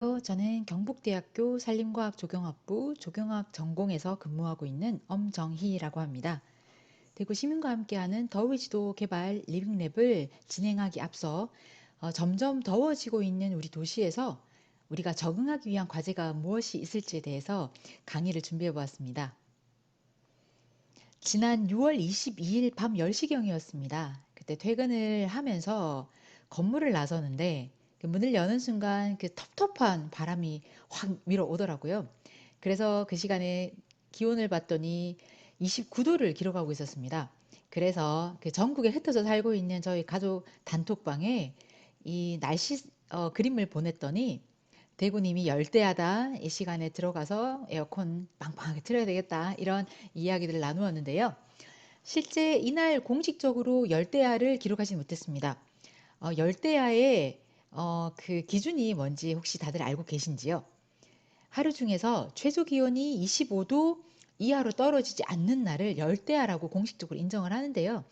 저는 경북대학교 산림과학 조경학부 조경학 전공에서 근무하고 있는 엄정희라고 합니다. 대구 시민과 함께하는 더위지도 개발 리빙랩을 진행하기 앞서 점점 더워지고 있는 우리 도시에서 우리가 적응하기 위한 과제가 무엇이 있을지에 대해서 강의를 준비해 보았습니다. 지난 6월 22일 밤 10시경이었습니다. 그때 퇴근을 하면서 건물을 나서는데 그 문을 여는 순간 그 텁텁한 바람이 확 밀어 오더라고요. 그래서 그 시간에 기온을 봤더니 29도를 기록하고 있었습니다. 그래서 그 전국에 흩어져 살고 있는 저희 가족 단톡방에 이 날씨 그림을 보냈더니 대구님이 열대야다. 이 시간에 들어가서 에어컨 빵빵하게 틀어야 되겠다. 이런 이야기들을 나누었는데요. 실제 이날 공식적으로 열대야를 기록하지 못했습니다. 열대야의 그 기준이 뭔지 혹시 다들 알고 계신지요? 하루 중에서 최저 기온이 25도 이하로 떨어지지 않는 날을 열대야라고 공식적으로 인정을 하는데요.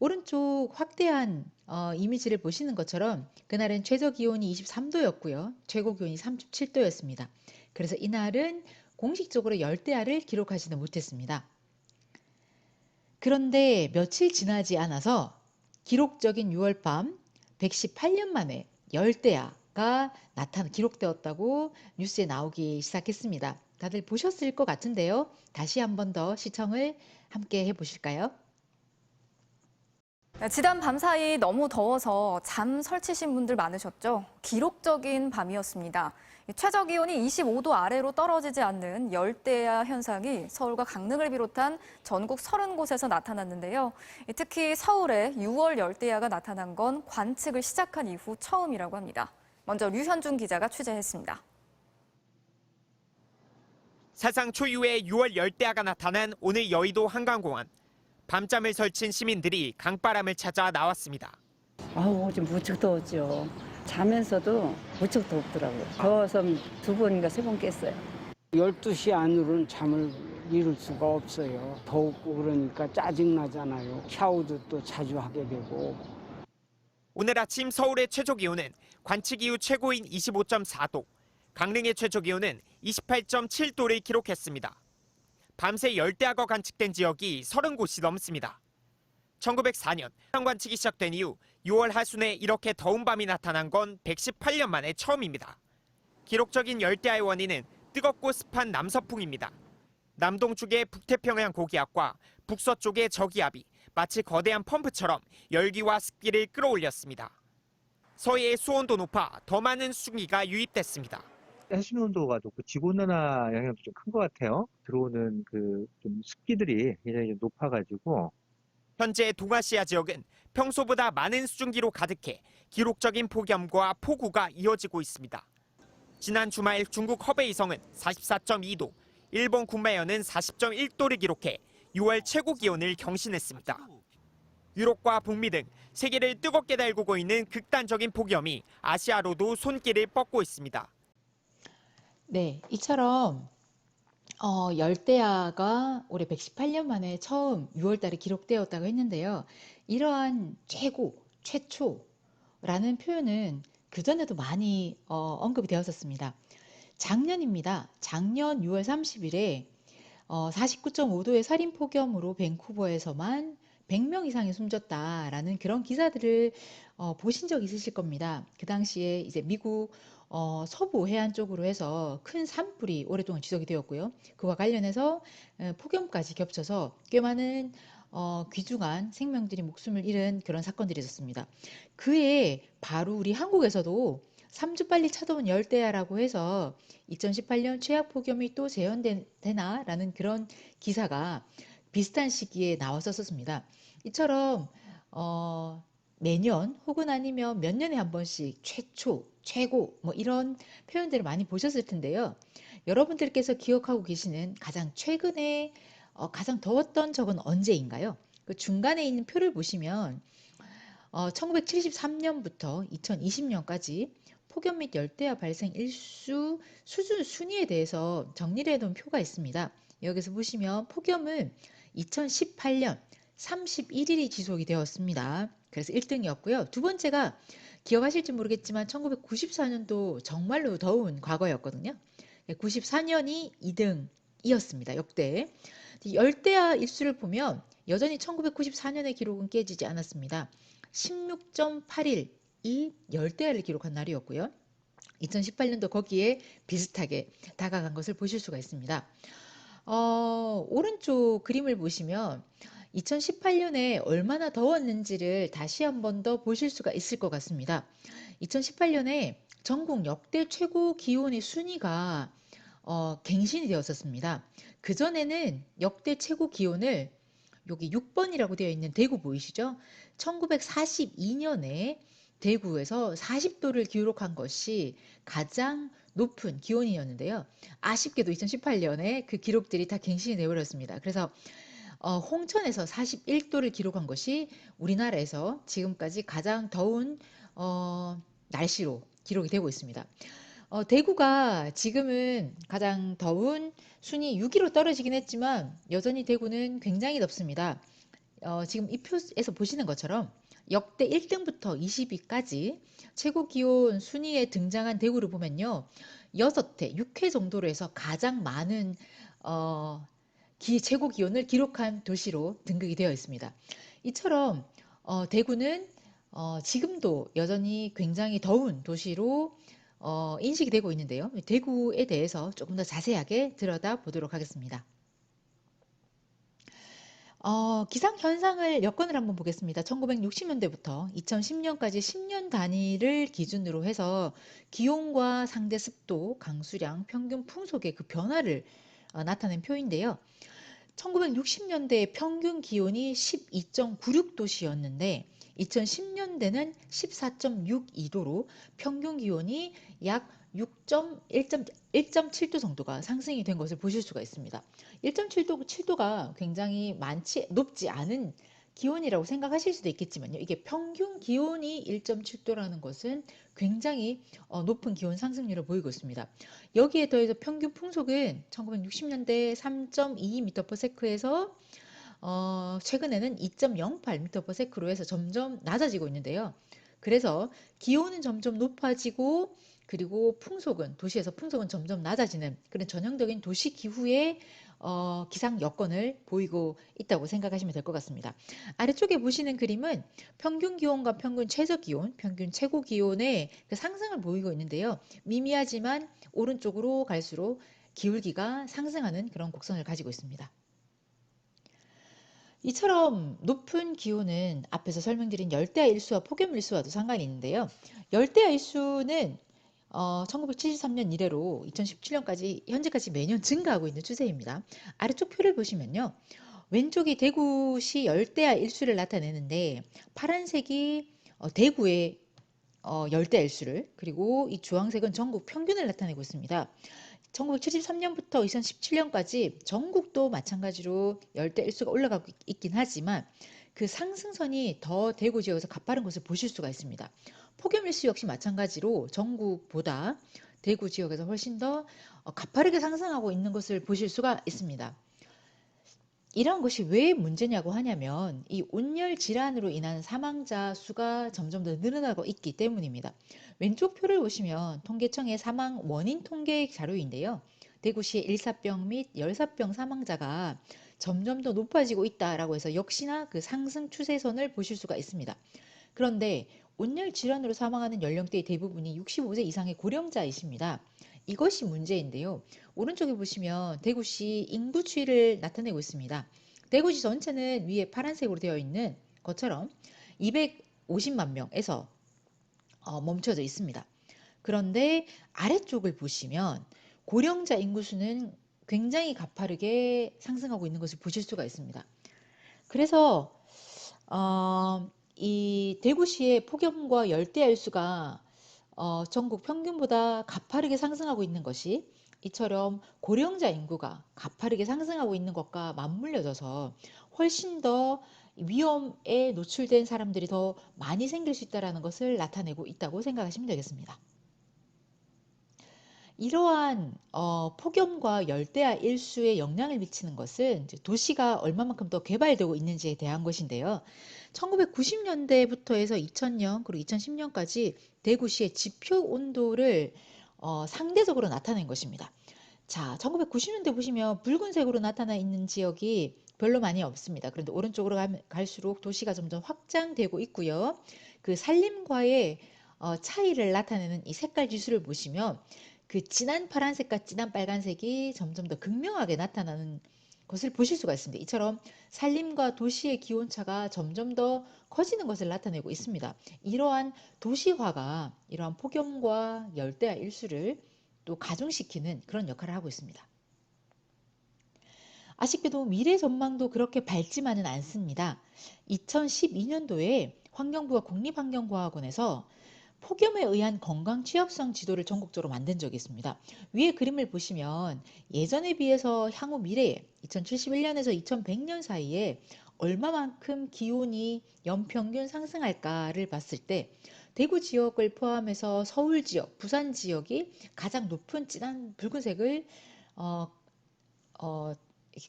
오른쪽 확대한 이미지를 보시는 것처럼 그날은 최저 기온이 23도였고요. 최고 기온이 37도였습니다. 그래서 이날은 공식적으로 열대야를 기록하지는 못했습니다. 그런데 며칠 지나지 않아서 기록적인 6월 밤 118년 만에 열대야가 기록되었다고 뉴스에 나오기 시작했습니다. 다들 보셨을 것 같은데요. 다시 한 번 더 시청을 함께 해보실까요? 지난 밤사이 너무 더워서 잠 설치신 분들 많으셨죠? 기록적인 밤이었습니다. 최저 기온이 25도 아래로 떨어지지 않는 열대야 현상이 서울과 강릉을 비롯한 전국 30곳에서 나타났는데요. 특히 서울에 6월 열대야가 나타난 건 관측을 시작한 이후 처음이라고 합니다. 먼저 류현중 기자가 취재했습니다. 사상 초유의 6월 열대야가 나타난 오늘 여의도 한강공원. 밤잠을 설친 시민들이 강바람을 찾아 나왔습니다. 아우, 좀 무척 더웠죠. 자면서도 무척 덥더라고요. 더워서 두 번인가 세 번 깼어요. 12시 안으로는 잠을 이룰 수가 없어요. 덥고 그러니까 짜증나잖아요. 샤워도 또 자주 하게 되고. 오늘 아침 서울의 최저 기온은 관측 이후 최고인 25.4도, 강릉의 최저 기온은 28.7도를 기록했습니다. 밤새 열대야가 관측된 지역이 30곳이 넘습니다. 1904년 관측이 시작된 이후 6월 하순에 이렇게 더운 밤이 나타난 건 118년 만에 처음입니다. 기록적인 열대야의 원인은 뜨겁고 습한 남서풍입니다. 남동쪽의 북태평양 고기압과 북서쪽의 저기압이 마치 거대한 펌프처럼 열기와 습기를 끌어올렸습니다. 서해의 수온도 높아 더 많은 수증기가 유입됐습니다. 해수면 온도가 높고 지구온난화 영향도 좀 큰 것 같아요. 들어오는 그 좀 습기들이 굉장히 좀 높아가지고. 현재 동아시아 지역은 평소보다 많은 수증기로 가득해 기록적인 폭염과 폭우가 이어지고 있습니다. 지난 주말 중국 허베이성은 44.2도, 일본 군마현은 40.1도를 기록해 6월 최고 기온을 경신했습니다. 유럽과 북미 등 세계를 뜨겁게 달구고 있는 극단적인 폭염이 아시아로도 손길을 뻗고 있습니다. 네, 이처럼 열대야가 올해 118년 만에 처음 6월 달에 기록되었다고 했는데요. 이러한 최고, 최초라는 표현은 그전에도 많이 언급이 되었었습니다. 작년입니다. 작년 6월 30일에 49.5도의 살인폭염으로 밴쿠버에서만 100명 이상이 숨졌다라는 그런 기사들을 보신 적 있으실 겁니다. 그 당시에 이제 미국 서부 해안 쪽으로 해서 큰 산불이 오랫동안 지속이 되었고요. 그와 관련해서 폭염까지 겹쳐서 꽤 많은 귀중한 생명들이 목숨을 잃은 그런 사건들이 있었습니다. 그해 바로 우리 한국에서도 3주 빨리 찾아온 열대야라고 해서 2018년 최악 폭염이 또 재현되나라는 그런 기사가 비슷한 시기에 나왔었습니다. 이처럼 매년 혹은 아니면 몇 년에 한 번씩 최초, 최고 뭐 이런 표현들을 많이 보셨을 텐데요. 여러분들께서 기억하고 계시는 가장 최근에 가장 더웠던 적은 언제인가요? 그 중간에 있는 표를 보시면 1973년부터 2020년까지 폭염 및 열대야 발생 일수 수준 순위에 대해서 정리를 해놓은 표가 있습니다. 여기서 보시면 폭염은 2018년 31일이 지속이 되었습니다. 그래서 1등이었고요. 두 번째가 기억하실지 모르겠지만 1994년도 정말로 더운 과거였거든요. 94년이 2등이었습니다. 역대. 열대야 일수를 보면 여전히 1994년의 기록은 깨지지 않았습니다. 16.8일이 열대야를 기록한 날이었고요. 2018년도 거기에 비슷하게 다가간 것을 보실 수가 있습니다. 오른쪽 그림을 보시면 2018년에 얼마나 더웠는지를 다시 한 번 더 보실 수가 있을 것 같습니다. 2018년에 전국 역대 최고 기온의 순위가 갱신이 되었었습니다. 그전에는 역대 최고 기온을 여기 6번이라고 되어 있는 대구 보이시죠? 1942년에 대구에서 40도를 기록한 것이 가장 높은 기온이었는데요. 아쉽게도 2018년에 그 기록들이 다 갱신이 되어버렸습니다. 그래서 홍천에서 41도를 기록한 것이 우리나라에서 지금까지 가장 더운 날씨로 기록이 되고 있습니다. 대구가 지금은 가장 더운 순위 6위로 떨어지긴 했지만 여전히 대구는 굉장히 덥습니다. 지금 이 표에서 보시는 것처럼 역대 1등부터 20위까지 최고 기온 순위에 등장한 대구를 보면요. 6회, 6회 정도로 해서 가장 많은 최고 기온을 기록한 도시로 등극이 되어 있습니다. 이처럼 대구는 지금도 여전히 굉장히 더운 도시로 인식이 되고 있는데요. 대구에 대해서 조금 더 자세하게 들여다보도록 하겠습니다. 기상 현상을 여건을 한번 보겠습니다. 1960년대부터 2010년까지 10년 단위를 기준으로 해서 기온과 상대 습도, 강수량, 평균 풍속의 그 변화를 나타낸 표인데요. 1960년대 평균 기온이 12.96도씨였는데 2010년대는 14.62도로 평균 기온이 약 1.7도 정도가 상승이 된 것을 보실 수가 있습니다. 7도가 굉장히 높지 않은 기온이라고 생각하실 수도 있겠지만요. 이게 평균 기온이 1.7도라는 것은 굉장히 높은 기온 상승률을 보이고 있습니다. 여기에 더해서 평균 풍속은 1960년대 3.22m/s에서 최근에는 2.08m/s로 해서 점점 낮아지고 있는데요. 그래서 기온은 점점 높아지고 그리고 도시에서 풍속은 점점 낮아지는 그런 전형적인 도시 기후의 기상 여건을 보이고 있다고 생각하시면 될 것 같습니다. 아래쪽에 보시는 그림은 평균 기온과 평균 최저 기온, 평균 최고 기온의 그 상승을 보이고 있는데요. 미미하지만 오른쪽으로 갈수록 기울기가 상승하는 그런 곡선을 가지고 있습니다. 이처럼 높은 기온은 앞에서 설명드린 열대야 일수와 폭염 일수와도 상관이 있는데요. 열대야 일수는 1973년 이래로 2017년까지 현재까지 매년 증가하고 있는 추세입니다. 아래쪽 표를 보시면요. 왼쪽이 대구시 열대야 일수를 나타내는데 파란색이 대구의 열대야 일수를 그리고 이 주황색은 전국 평균을 나타내고 있습니다. 1973년부터 2017년까지 전국도 마찬가지로 열대 일수가 올라가고 있긴 하지만 그 상승선이 더 대구 지역에서 가파른 것을 보실 수가 있습니다. 폭염 일수 역시 마찬가지로 전국보다 대구 지역에서 훨씬 더 가파르게 상승하고 있는 것을 보실 수가 있습니다. 이런 것이 왜 문제냐고 하냐면 이 온열 질환으로 인한 사망자 수가 점점 더 늘어나고 있기 때문입니다. 왼쪽 표를 보시면 통계청의 사망 원인 통계 자료인데요. 대구시의 일사병 및 열사병 사망자가 점점 더 높아지고 있다라고 해서 역시나 그 상승 추세선을 보실 수가 있습니다. 그런데 온열 질환으로 사망하는 연령대의 대부분이 65세 이상의 고령자이십니다. 이것이 문제인데요. 오른쪽에 보시면 대구시 인구 추이를 나타내고 있습니다. 대구시 전체는 위에 파란색으로 되어 있는 것처럼 250만 명에서 멈춰져 있습니다. 그런데 아래쪽을 보시면 고령자 인구수는 굉장히 가파르게 상승하고 있는 것을 보실 수가 있습니다. 그래서 이 대구시의 폭염과 열대야 일수가 전국 평균보다 가파르게 상승하고 있는 것이 이처럼 고령자 인구가 가파르게 상승하고 있는 것과 맞물려져서 훨씬 더 위험에 노출된 사람들이 더 많이 생길 수 있다는 것을 나타내고 있다고 생각하시면 되겠습니다. 이러한 폭염과 열대야 일수에 영향을 미치는 것은 이제 도시가 얼마만큼 더 개발되고 있는지에 대한 것인데요. 1990년대부터 해서 2000년 그리고 2010년까지 대구시의 지표 온도를 상대적으로 나타낸 것입니다. 자, 1990년대 보시면 붉은색으로 나타나 있는 지역이 별로 많이 없습니다. 그런데 오른쪽으로 갈수록 도시가 점점 확장되고 있고요. 그 산림과의 차이를 나타내는 이 색깔 지수를 보시면 그 진한 파란색과 진한 빨간색이 점점 더 극명하게 나타나는 것을 보실 수가 있습니다. 이처럼 산림과 도시의 기온차가 점점 더 커지는 것을 나타내고 있습니다. 이러한 도시화가 이러한 폭염과 열대야 일수를 또 가중시키는 그런 역할을 하고 있습니다. 아쉽게도 미래 전망도 그렇게 밝지만은 않습니다. 2012년도에 환경부가 국립환경과학원에서 폭염에 의한 건강 취약성 지도를 전국적으로 만든 적이 있습니다. 위에 그림을 보시면 예전에 비해서 향후 미래에 2071년에서 2100년 사이에 얼마만큼 기온이 연평균 상승할까를 봤을 때 대구 지역을 포함해서 서울 지역, 부산 지역이 가장 높은 진한 붉은색을 어,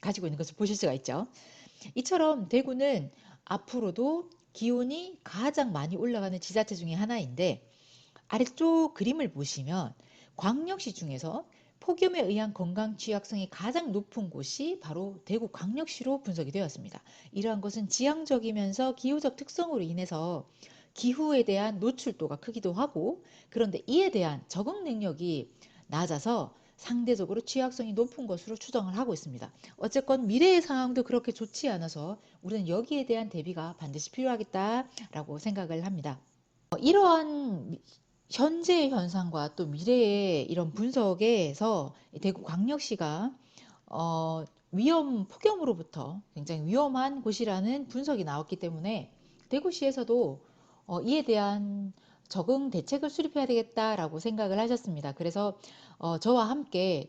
가지고 있는 것을 보실 수가 있죠. 이처럼 대구는 앞으로도 기온이 가장 많이 올라가는 지자체 중에 하나인데 아래쪽 그림을 보시면 광역시 중에서 폭염에 의한 건강 취약성이 가장 높은 곳이 바로 대구 광역시로 분석이 되었습니다. 이러한 것은 지형적이면서 기후적 특성으로 인해서 기후에 대한 노출도가 크기도 하고 그런데 이에 대한 적응 능력이 낮아서 상대적으로 취약성이 높은 것으로 추정을 하고 있습니다. 어쨌건 미래의 상황도 그렇게 좋지 않아서 우리는 여기에 대한 대비가 반드시 필요하겠다라고 생각을 합니다. 이러한 현재의 현상과 또 미래의 이런 분석에서 대구 광역시가 폭염으로부터 굉장히 위험한 곳이라는 분석이 나왔기 때문에 대구시에서도 이에 대한 적응 대책을 수립해야 되겠다라고 생각을 하셨습니다. 그래서 저와 함께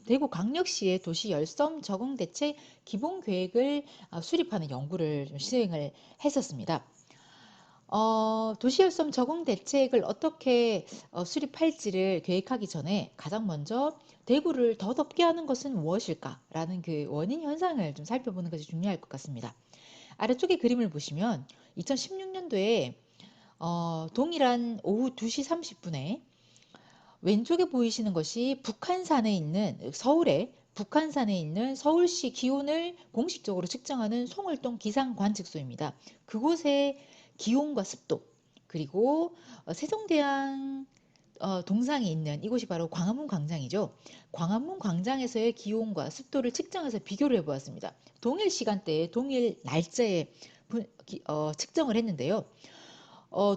대구 광역시의 도시 열섬 적응 대책 기본 계획을 수립하는 연구를 좀 시행을 했었습니다. 도시열섬 적응 대책을 어떻게 수립할지를 계획하기 전에 가장 먼저 대구를 더 덥게 하는 것은 무엇일까라는 그 원인 현상을 좀 살펴보는 것이 중요할 것 같습니다. 아래쪽에 그림을 보시면 2016년도에 동일한 오후 2시 30분에 왼쪽에 보이시는 것이 북한산에 있는 서울시 기온을 공식적으로 측정하는 송월동 기상관측소입니다. 그곳의 기온과 습도 그리고 세종대왕 동상이 있는 이곳이 바로 광화문 광장이죠. 광화문 광장에서의 기온과 습도를 측정해서 비교를 해보았습니다. 동일 시간대에 동일 날짜에 측정을 했는데요.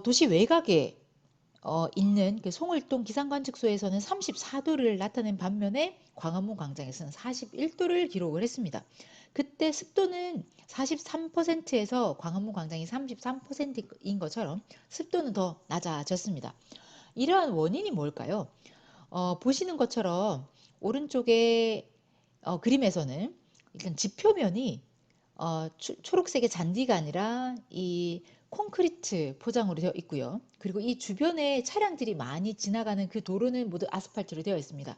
도시 외곽에 있는 그 송월동 기상관측소에서는 34도를 나타낸 반면에 광화문 광장에서는 41도를 기록을 했습니다. 그때 습도는 43%에서 광화문 광장이 33%인 것처럼 습도는 더 낮아졌습니다. 이러한 원인이 뭘까요? 보시는 것처럼 오른쪽의 그림에서는 일단 지표면이 초록색의 잔디가 아니라 이 콘크리트 포장으로 되어 있고요. 그리고 이 주변에 차량들이 많이 지나가는 그 도로는 모두 아스팔트로 되어 있습니다.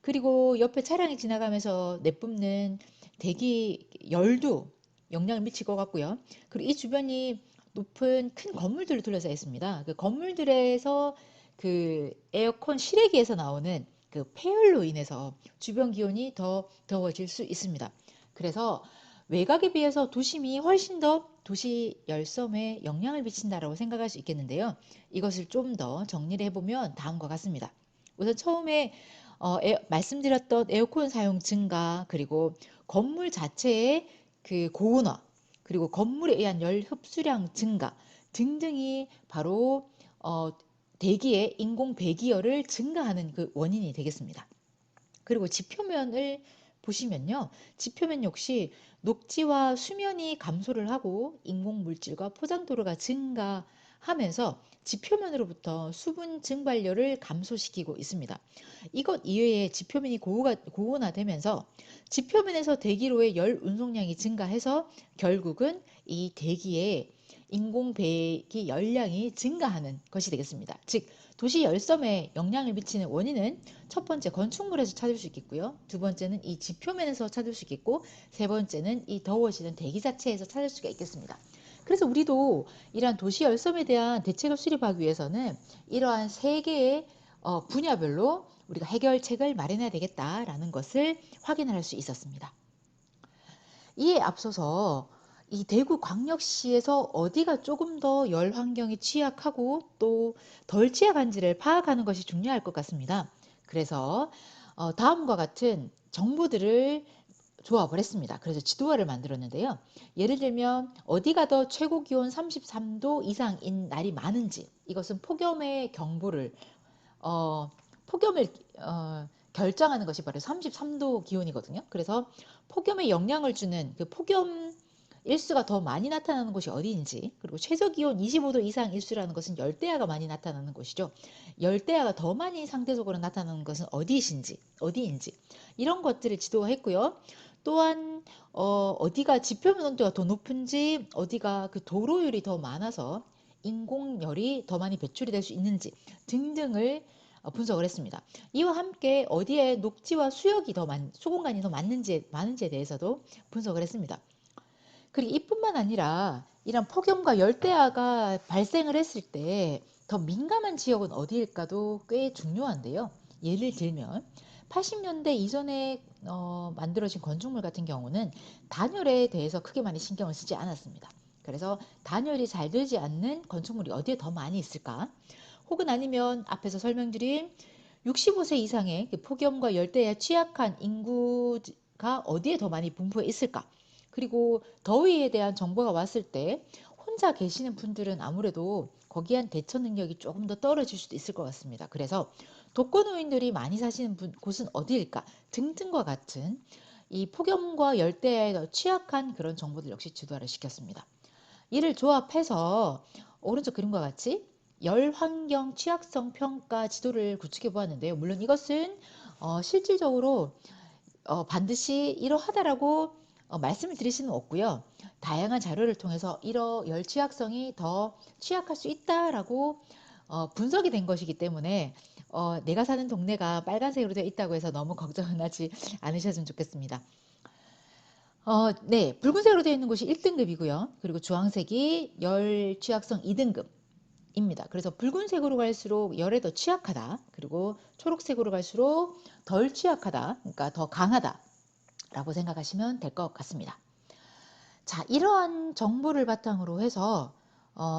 그리고 옆에 차량이 지나가면서 내뿜는 대기 열도 영향을 미칠 것 같고요. 그리고 이 주변이 높은 큰 건물들로 둘러싸여 있습니다. 그 건물들에서 그 에어컨 실외기에서 나오는 그 폐열로 인해서 주변 기온이 더 더워질 수 있습니다. 그래서 외곽에 비해서 도심이 훨씬 더 도시 열섬에 영향을 미친다라고 생각할 수 있겠는데요. 이것을 좀 더 정리를 해보면 다음과 같습니다. 우선 처음에 말씀드렸던 에어컨 사용 증가 그리고 건물 자체의 그 고온화 그리고 건물에 의한 열 흡수량 증가 등등이 바로 대기의 인공 배기열을 증가하는 그 원인이 되겠습니다. 그리고 지표면을 보시면요. 지표면 역시 녹지와 수면이 감소를 하고 인공물질과 포장도로가 증가하면서 지표면으로부터 수분 증발열을 감소시키고 있습니다. 이것 이외에 지표면이 고온화되면서 지표면에서 대기로의 열 운송량이 증가해서 결국은 이 대기의 인공 배기 열량이 증가하는 것이 되겠습니다. 즉 도시 열섬에 영향을 미치는 원인은 첫 번째 건축물에서 찾을 수 있겠고요. 두 번째는 이 지표면에서 찾을 수 있겠고, 세 번째는 이 더워지는 대기 자체에서 찾을 수가 있겠습니다. 그래서 우리도 이러한 도시 열섬에 대한 대책을 수립하기 위해서는 이러한 세 개의 분야별로 우리가 해결책을 마련해야 되겠다라는 것을 확인할 수 있었습니다. 이에 앞서서 이 대구광역시에서 어디가 조금 더 열 환경이 취약하고 또 덜 취약한지를 파악하는 것이 중요할 것 같습니다. 그래서 다음과 같은 정보들을 조합을 했습니다. 그래서 지도화를 만들었는데요. 예를 들면 어디가 더 최고 기온 33도 이상인 날이 많은지, 이것은 폭염의 경보를 폭염을 결정하는 것이 바로 33도 기온이거든요. 그래서 폭염에 영향을 주는 그 폭염 일수가 더 많이 나타나는 곳이 어디인지, 그리고 최저 기온 25도 이상 일수라는 것은 열대야가 많이 나타나는 곳이죠. 열대야가 더 많이 상대적으로 나타나는 것은 어디인지 이런 것들을 지도했고요. 또한 어디가 지표면 온도가 더 높은지, 어디가 그 도로율이 더 많아서 인공열이 더 많이 배출이 될 수 있는지 등등을 분석을 했습니다. 이와 함께 어디에 녹지와 수공간이 더 많은지에 대해서도 분석을 했습니다. 그리고 이뿐만 아니라 이런 폭염과 열대야가 발생을 했을 때 더 민감한 지역은 어디일까도 꽤 중요한데요. 예를 들면 80년대 이전에 만들어진 건축물 같은 경우는 단열에 대해서 크게 많이 신경을 쓰지 않았습니다. 그래서 단열이 잘 되지 않는 건축물이 어디에 더 많이 있을까? 혹은 아니면 앞에서 설명드린 65세 이상의 폭염과 열대야에 취약한 인구가 어디에 더 많이 분포해 있을까? 그리고 더위에 대한 정보가 왔을 때 혼자 계시는 분들은 아무래도 거기에 대한 대처 능력이 조금 더 떨어질 수도 있을 것 같습니다. 그래서 독거노인들이 많이 사시는 곳은 어디일까 등등과 같은 이 폭염과 열대야에 더 취약한 그런 정보들 역시 지도화를 시켰습니다. 이를 조합해서 오른쪽 그림과 같이 열환경 취약성 평가 지도를 구축해 보았는데요. 물론 이것은 실질적으로 반드시 이러하다라고 말씀을 드릴 수는 없고요. 다양한 자료를 통해서 열 취약성이 더 취약할 수 있다라고 분석이 된 것이기 때문에 내가 사는 동네가 빨간색으로 되어 있다고 해서 너무 걱정은 하지 않으셨으면 좋겠습니다. 네, 붉은색으로 되어 있는 곳이 1등급이고요. 그리고 주황색이 열 취약성 2등급입니다. 그래서 붉은색으로 갈수록 열에 더 취약하다. 그리고 초록색으로 갈수록 덜 취약하다. 그러니까 더 강하다. 라고 생각하시면 될 것 같습니다. 자, 이러한 정보를 바탕으로 해서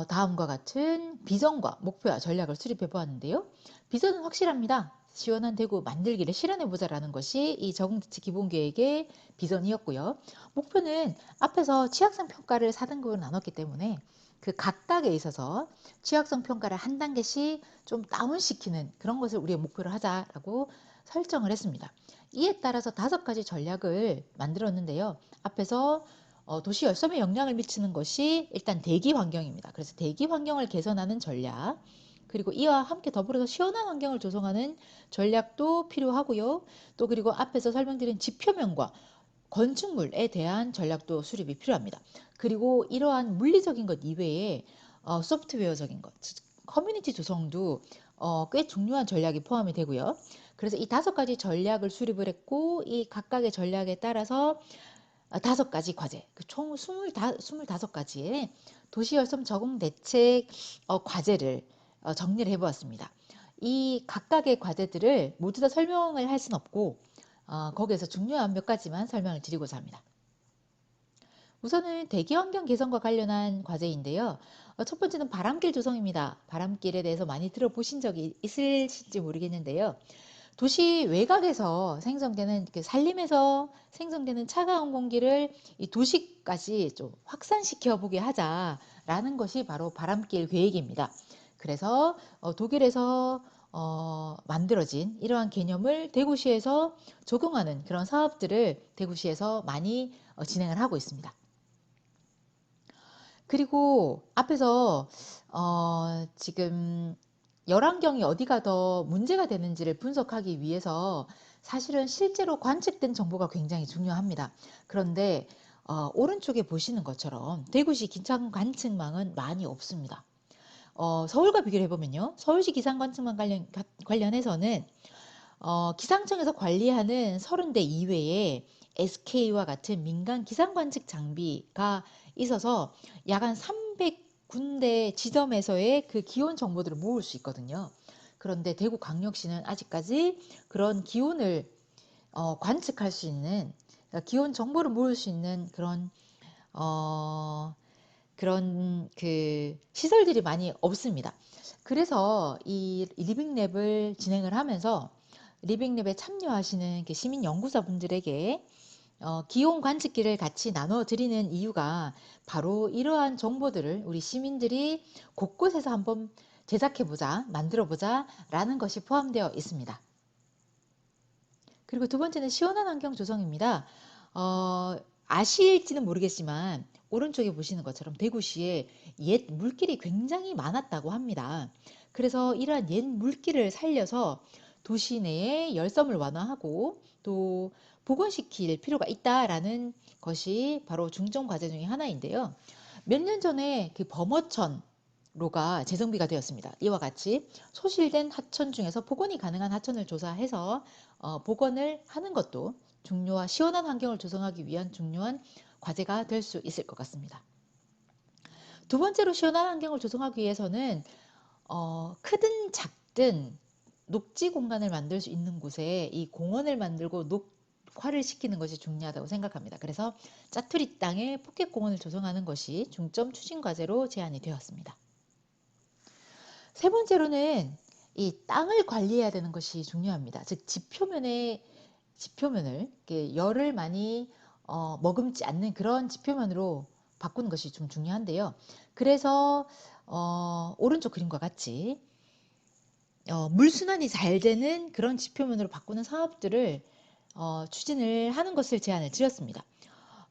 다음과 같은 비전과 목표와 전략을 수립해 보았는데요. 비전은 확실합니다. 시원한 대구 만들기를 실현해 보자라는 것이 이 적응대책 기본계획의 비전이었고요. 목표는 앞에서 취약성 평가를 4등급으로 나눴기 때문에 그 각각에 있어서 취약성 평가를 한 단계씩 좀 다운시키는 그런 것을 우리의 목표로 하자라고 설정을 했습니다. 이에 따라서 5가지 전략을 만들었는데요. 앞에서 도시 열섬에 영향을 미치는 것이 일단 대기 환경입니다. 그래서 대기 환경을 개선하는 전략, 그리고 이와 함께 더불어서 시원한 환경을 조성하는 전략도 필요하고요. 또 그리고 앞에서 설명드린 지표면과 건축물에 대한 전략도 수립이 필요합니다. 그리고 이러한 물리적인 것 이외에 소프트웨어적인 것, 커뮤니티 조성도 꽤 중요한 전략이 포함이 되고요. 그래서 이 5가지 전략을 수립을 했고, 이 각각의 전략에 따라서 5가지 과제, 총 25가지의 도시열섬 적응 대책 과제를 정리를 해보았습니다. 이 각각의 과제들을 모두 다 설명을 할 수는 없고 거기에서 중요한 몇 가지만 설명을 드리고자 합니다. 우선은 대기환경 개선과 관련한 과제인데요. 첫 번째는 바람길 조성입니다. 바람길에 대해서 많이 들어보신 적이 있으실지 모르겠는데요. 도시 외곽에서 생성되는 산림에서 생성되는 차가운 공기를 이 도시까지 좀 확산시켜 보게 하자라는 것이 바로 바람길 계획입니다. 그래서 독일에서 만들어진 이러한 개념을 대구시에서 적용하는 그런 사업들을 대구시에서 많이 진행을 하고 있습니다. 그리고 앞에서 지금 열환경이 어디가 더 문제가 되는지를 분석하기 위해서 사실은 실제로 관측된 정보가 굉장히 중요합니다. 그런데 오른쪽에 보시는 것처럼 대구시 기상관측망은 많이 없습니다. 서울과 비교를 해보면요. 서울시 기상관측망 관련해서는 기상청에서 관리하는 30대 이외에 SK와 같은 민간 기상관측 장비가 있어서 약 한 300군데 지점에서의 그 기온 정보들을 모을 수 있거든요. 그런데 대구광역시는 아직까지 그런 기온을 관측할 수 있는, 그러니까 기온 정보를 모을 수 있는 그런 그 시설들이 많이 없습니다. 그래서 이 리빙랩을 진행을 하면서 리빙랩에 참여하시는 그 시민 연구사분들에게 기온 관측기를 같이 나눠 드리는 이유가 바로 이러한 정보들을 우리 시민들이 곳곳에서 한번 제작해보자, 만들어보자 라는 것이 포함되어 있습니다. 그리고 두 번째는 시원한 환경 조성입니다. 아실지는 모르겠지만 오른쪽에 보시는 것처럼 대구시에 옛 물길이 굉장히 많았다고 합니다. 그래서 이러한 옛 물길을 살려서 도시 내에 열섬을 완화하고 또 복원시킬 필요가 있다라는 것이 바로 중점 과제 중에 하나인데요. 몇 년 전에 그 범어천로가 재정비가 되었습니다. 이와 같이 소실된 하천 중에서 복원이 가능한 하천을 조사해서 복원을 하는 것도 중요한 시원한 환경을 조성하기 위한 중요한 과제가 될 수 있을 것 같습니다. 두 번째로 시원한 환경을 조성하기 위해서는 크든 작든 녹지 공간을 만들 수 있는 곳에 이 공원을 만들고 녹화를 시키는 것이 중요하다고 생각합니다. 그래서 짜투리 땅에 포켓 공원을 조성하는 것이 중점 추진 과제로 제안이 되었습니다. 세 번째로는 이 땅을 관리해야 되는 것이 중요합니다. 즉 지표면을 이렇게 열을 많이 머금지 않는 그런 지표면으로 바꾸는 것이 좀 중요한데요. 그래서 오른쪽 그림과 같이 물순환이 잘 되는 그런 지표면으로 바꾸는 사업들을 추진을 하는 것을 제안을 드렸습니다.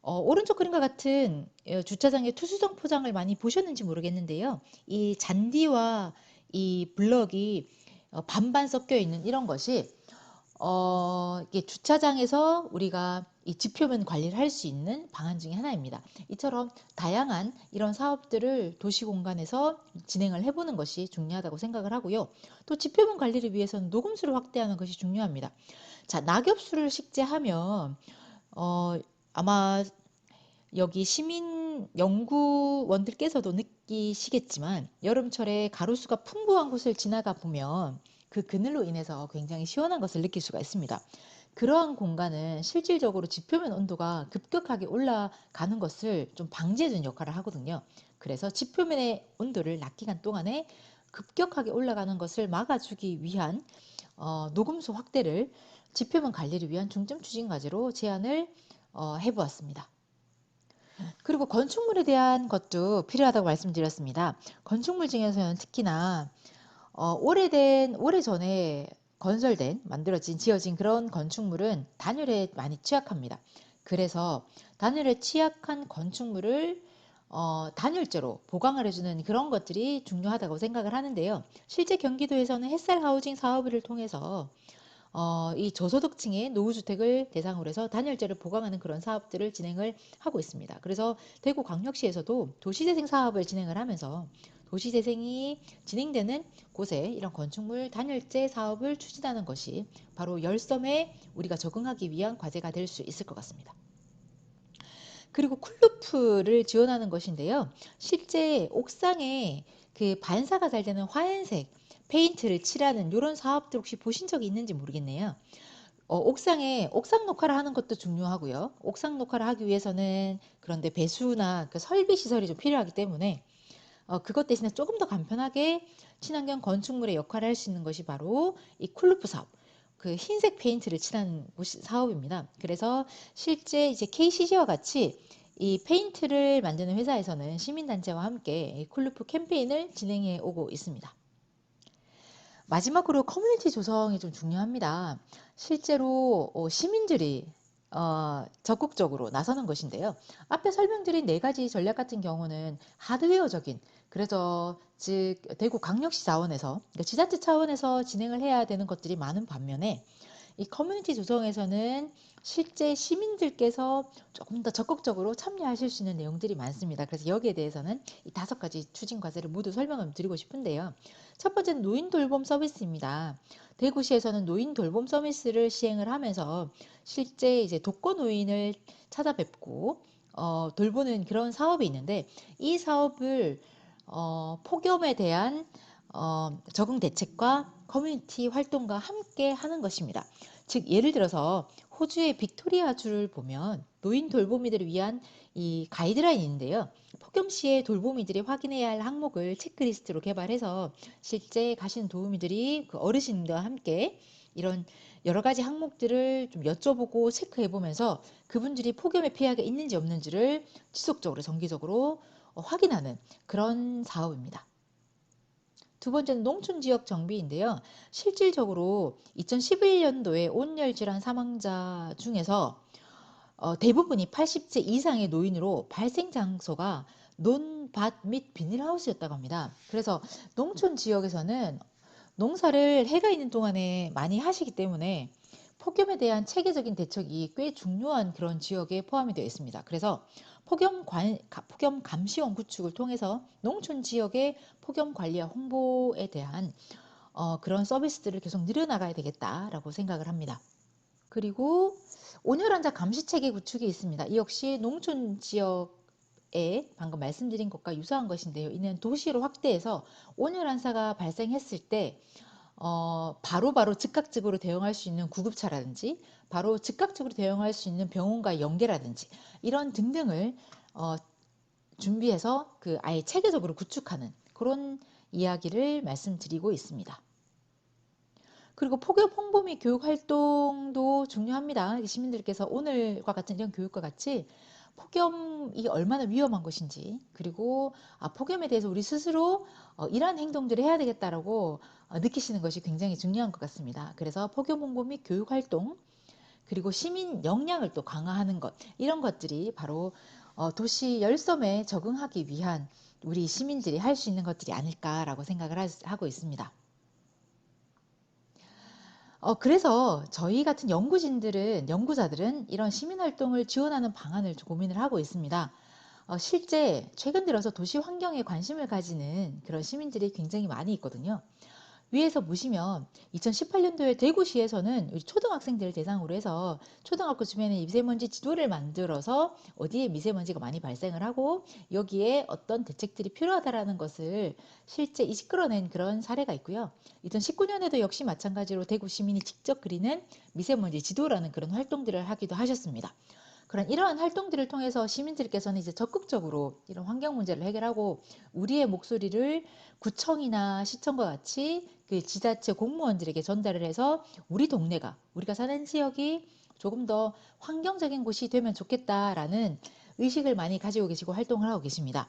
오른쪽 그림과 같은 주차장의 투수정 포장을 많이 보셨는지 모르겠는데요. 이 잔디와 이 블럭이 반반 섞여 있는 이런 것이 이게 주차장에서 우리가 이 지표면 관리를 할 수 있는 방안 중에 하나입니다. 이처럼 다양한 이런 사업들을 도시 공간에서 진행을 해보는 것이 중요하다고 생각을 하고요. 또 지표면 관리를 위해서는 녹음수를 확대하는 것이 중요합니다. 자, 낙엽수를 식재하면 아마 여기 시민 연구원들께서도 느끼시겠지만 여름철에 가로수가 풍부한 곳을 지나가 보면 그 그늘로 인해서 굉장히 시원한 것을 느낄 수가 있습니다. 그러한 공간은 실질적으로 지표면 온도가 급격하게 올라가는 것을 좀 방지해주는 역할을 하거든요. 그래서 지표면의 온도를 낮 기간 동안에 급격하게 올라가는 것을 막아주기 위한 녹음수 확대를 지표면 관리를 위한 중점 추진 과제로 제안을 해보았습니다. 그리고 건축물에 대한 것도 필요하다고 말씀드렸습니다. 건축물 중에서는 특히나 오래전에 지어진 그런 건축물은 단열에 많이 취약합니다. 그래서 단열에 취약한 건축물을 단열재로 보강을 해주는 그런 것들이 중요하다고 생각을 하는데요. 실제 경기도에서는 햇살 하우징 사업을 통해서 이 저소득층의 노후주택을 대상으로 해서 단열재를 보강하는 그런 사업들을 진행을 하고 있습니다. 그래서 대구광역시에서도 도시재생 사업을 진행을 하면서 도시재생이 진행되는 곳에 이런 건축물 단열재 사업을 추진하는 것이 바로 열섬에 우리가 적응하기 위한 과제가 될 수 있을 것 같습니다. 그리고 쿨루프를 지원하는 것인데요. 실제 옥상에 그 반사가 잘 되는 화연색 페인트를 칠하는 이런 사업들 혹시 보신 적이 있는지 모르겠네요. 옥상에 옥상 녹화를 하는 것도 중요하고요. 옥상 녹화를 하기 위해서는 그런데 배수나 그 설비 시설이 좀 필요하기 때문에 그것 대신에 조금 더 간편하게 친환경 건축물의 역할을 할 수 있는 것이 바로 이 쿨루프 사업. 그 흰색 페인트를 칠하는 사업입니다. 그래서 실제 이제 KCC와 같이 이 페인트를 만드는 회사에서는 시민단체와 함께 이 쿨루프 캠페인을 진행해 오고 있습니다. 마지막으로 커뮤니티 조성이 좀 중요합니다. 실제로 시민들이 적극적으로 나서는 것인데요. 앞에 설명드린 4가지 전략 같은 경우는 하드웨어적인, 그래서 즉 대구광역시 차원에서, 그러니까 지자체 차원에서 진행을 해야 되는 것들이 많은 반면에 이 커뮤니티 조성에서는 실제 시민들께서 조금 더 적극적으로 참여하실 수 있는 내용들이 많습니다. 그래서 여기에 대해서는 이 5가지 추진 과제를 모두 설명을 드리고 싶은데요. 첫 번째는 노인 돌봄 서비스입니다. 대구시에서는 노인 돌봄 서비스를 시행을 하면서 실제 이제 독거 노인을 찾아뵙고 돌보는 그런 사업이 있는데, 이 사업을 폭염에 대한 적응 대책과 커뮤니티 활동과 함께 하는 것입니다. 즉, 예를 들어서 호주의 빅토리아주를 보면 노인 돌보미들을 위한 이 가이드라인인데요. 폭염 시에 돌보미들이 확인해야 할 항목을 체크리스트로 개발해서 실제 가시는 도우미들이 그 어르신과 함께 이런 여러 가지 항목들을 좀 여쭤보고 체크해 보면서 그분들이 폭염에 피해가 있는지 없는지를 지속적으로 정기적으로 확인하는 그런 사업입니다. 두 번째는 농촌 지역 정비인데요. 실질적으로 2011년도에 온열 질환 사망자 중에서 대부분이 80세 이상의 노인으로 발생 장소가 논밭 및 비닐하우스였다고 합니다. 그래서 농촌 지역에서는 농사를 해가 있는 동안에 많이 하시기 때문에 폭염에 대한 체계적인 대책이 꽤 중요한 그런 지역에 포함이 되어 있습니다. 그래서 폭염 감시원 구축을 통해서 농촌 지역의 폭염 관리와 홍보에 대한 그런 서비스들을 계속 늘려나가야 되겠다라고 생각을 합니다. 그리고 온열환자 감시 체계 구축이 있습니다. 이 역시 농촌 지역에 방금 말씀드린 것과 유사한 것인데요. 이는 도시로 확대해서 온열환사가 발생했을 때 바로바로 즉각적으로 대응할 수 있는 구급차라든지 바로 즉각적으로 대응할 수 있는 병원과의 연계라든지 이런 등등을 준비해서 그 아예 체계적으로 구축하는 그런 이야기를 말씀드리고 있습니다. 그리고 폭염 홍보 및 교육 활동도 중요합니다. 시민들께서 오늘과 같은 이런 교육과 같이 폭염이 얼마나 위험한 것인지, 그리고 폭염에 대해서 우리 스스로 이러한 행동들을 해야 되겠다라고 느끼시는 것이 굉장히 중요한 것 같습니다. 그래서 폭염 홍보 및 교육 활동, 그리고 시민 역량을 또 강화하는 것, 이런 것들이 바로 도시 열섬에 적응하기 위한 우리 시민들이 할 수 있는 것들이 아닐까라고 생각을 하고 있습니다. 그래서 저희 같은 연구자들은 이런 시민활동을 지원하는 방안을 고민을 하고 있습니다. 실제 최근 들어서 도시 환경에 관심을 가지는 그런 시민들이 굉장히 많이 있거든요. 위에서 보시면 2018년도에 대구시에서는 우리 초등학생들을 대상으로 해서 초등학교 주변에 미세먼지 지도를 만들어서 어디에 미세먼지가 많이 발생을 하고 여기에 어떤 대책들이 필요하다라는 것을 실제 이끌어낸 그런 사례가 있고요. 2019년에도 역시 마찬가지로 대구 시민이 직접 그리는 미세먼지 지도라는 그런 활동들을 하기도 하셨습니다. 이러한 활동들을 통해서 시민들께서는 이제 적극적으로 이런 환경 문제를 해결하고 우리의 목소리를 구청이나 시청과 같이 그 지자체 공무원들에게 전달을 해서 우리가 사는 지역이 조금 더 환경적인 곳이 되면 좋겠다라는 의식을 많이 가지고 계시고 활동을 하고 계십니다.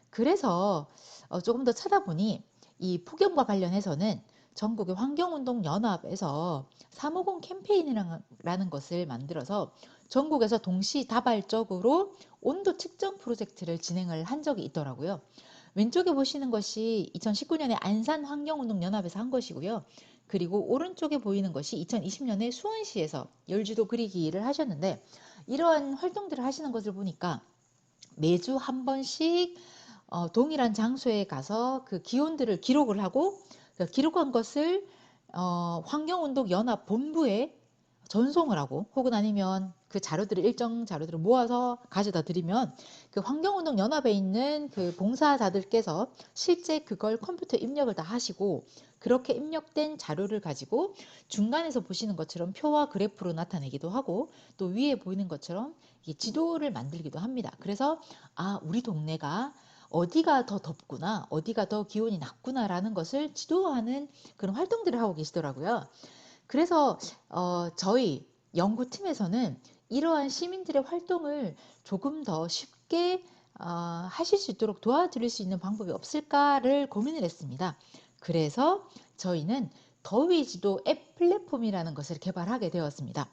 그래서 조금 더 찾아보니 이 폭염과 관련해서는 전국의 환경운동연합에서 350 캠페인이라는 것을 만들어서 전국에서 동시다발적으로 온도 측정 프로젝트를 진행을 한 적이 있더라고요. 왼쪽에 보시는 것이 2019년에 안산환경운동연합에서 한 것이고요. 그리고 오른쪽에 보이는 것이 2020년에 수원시에서 열주도 그리기를 하셨는데, 이러한 활동들을 하시는 것을 보니까 매주 한 번씩 동일한 장소에 가서 그 기온들을 기록을 하고 그 기록한 것을 환경운동연합 본부에 전송을 하고 혹은 아니면 그 일정 자료들을 모아서 가져다 드리면 그 환경운동연합에 있는 그 봉사자들께서 실제 그걸 컴퓨터 입력을 다 하시고 그렇게 입력된 자료를 가지고 중간에서 보시는 것처럼 표와 그래프로 나타내기도 하고 또 위에 보이는 것처럼 지도를 만들기도 합니다. 그래서 우리 동네가 어디가 더 덥구나, 어디가 더 기온이 낮구나라는 것을 지도하는 그런 활동들을 하고 계시더라고요. 그래서 저희 연구팀에서는 이러한 시민들의 활동을 조금 더 쉽게 하실 수 있도록 도와드릴 수 있는 방법이 없을까를 고민을 했습니다. 그래서 저희는 더위지도 앱 플랫폼이라는 것을 개발하게 되었습니다.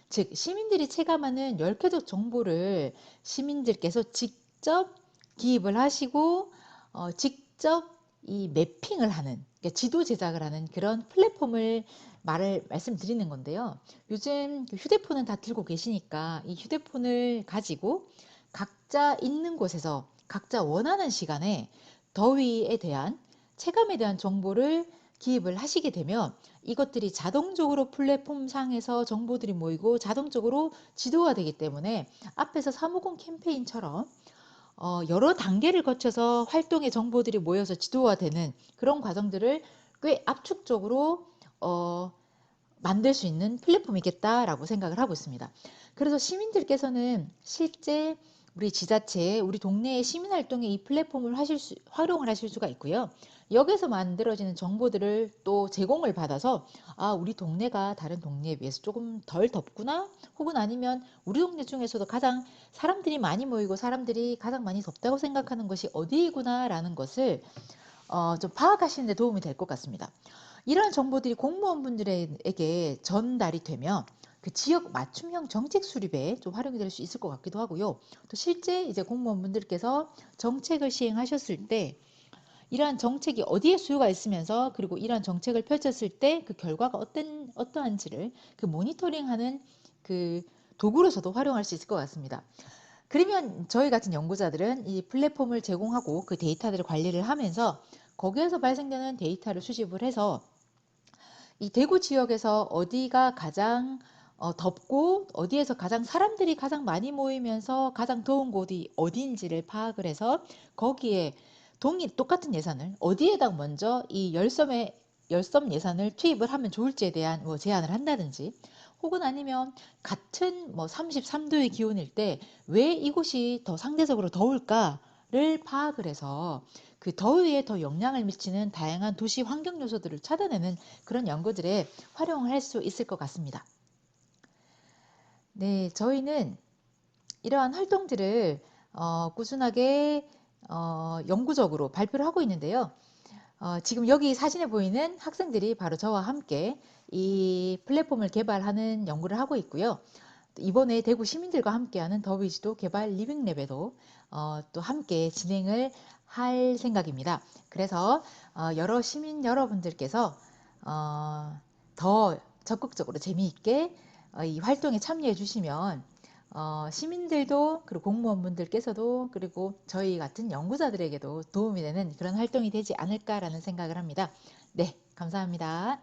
즉, 시민들이 체감하는 열쾌적 정보를 시민들께서 직접 기입을 하시고 직접 이 매핑을 하는, 그러니까 지도 제작을 하는 그런 플랫폼을 말씀드리는 건데요. 요즘 그 휴대폰은 다 들고 계시니까 이 휴대폰을 가지고 각자 있는 곳에서 각자 원하는 시간에 더위에 대한 체감에 대한 정보를 기입을 하시게 되면 이것들이 자동적으로 플랫폼 상에서 정보들이 모이고 자동적으로 지도가 되기 때문에 앞에서 사무공 캠페인처럼 여러 단계를 거쳐서 활동의 정보들이 모여서 지도화되는 그런 과정들을 꽤 압축적으로 만들 수 있는 플랫폼이겠다라고 생각을 하고 있습니다. 그래서 시민들께서는 실제 우리 지자체, 우리 동네의 시민활동에 이 플랫폼을 활용을 하실 수가 있고요. 여기서 만들어지는 정보들을 또 제공을 받아서 우리 동네가 다른 동네에 비해서 조금 덜 덥구나, 혹은 아니면 우리 동네 중에서도 가장 사람들이 많이 모이고 사람들이 가장 많이 덥다고 생각하는 것이 어디구나라는 것을 좀 파악하시는 데 도움이 될 것 같습니다. 이러한 정보들이 공무원분들에게 전달이 되면 그 지역 맞춤형 정책 수립에 좀 활용이 될 수 있을 것 같기도 하고요. 또 실제 이제 공무원분들께서 정책을 시행하셨을 때 이러한 정책이 어디에 수요가 있으면서 그리고 이러한 정책을 펼쳤을 때 그 결과가 어떠한지를 그 모니터링하는 그 도구로서도 활용할 수 있을 것 같습니다. 그러면 저희 같은 연구자들은 이 플랫폼을 제공하고 그 데이터들을 관리를 하면서 거기에서 발생되는 데이터를 수집을 해서 이 대구 지역에서 어디가 가장 덥고 어디에서 가장 사람들이 가장 많이 모이면서 가장 더운 곳이 어디인지를 파악을 해서 거기에 똑같은 예산을 어디에다 먼저 이 열섬 예산을 투입을 하면 좋을지에 대한 제안을 한다든지, 혹은 아니면 같은 33도의 기온일 때 왜 이곳이 더 상대적으로 더울까를 파악을 해서 그 더위에 더 영향을 미치는 다양한 도시 환경 요소들을 찾아내는 그런 연구들에 활용을 할 수 있을 것 같습니다. 네, 저희는 이러한 활동들을 꾸준하게 영구적으로 발표를 하고 있는데요. 지금 여기 사진에 보이는 학생들이 바로 저와 함께 이 플랫폼을 개발하는 연구를 하고 있고요. 이번에 대구 시민들과 함께하는 더위지도 개발 리빙랩에도 또 함께 진행을 할 생각입니다. 그래서 여러 시민 여러분들께서 더 적극적으로 재미있게 이 활동에 참여해 주시면 시민들도 그리고 공무원분들께서도 그리고 저희 같은 연구자들에게도 도움이 되는 그런 활동이 되지 않을까라는 생각을 합니다. 네, 감사합니다.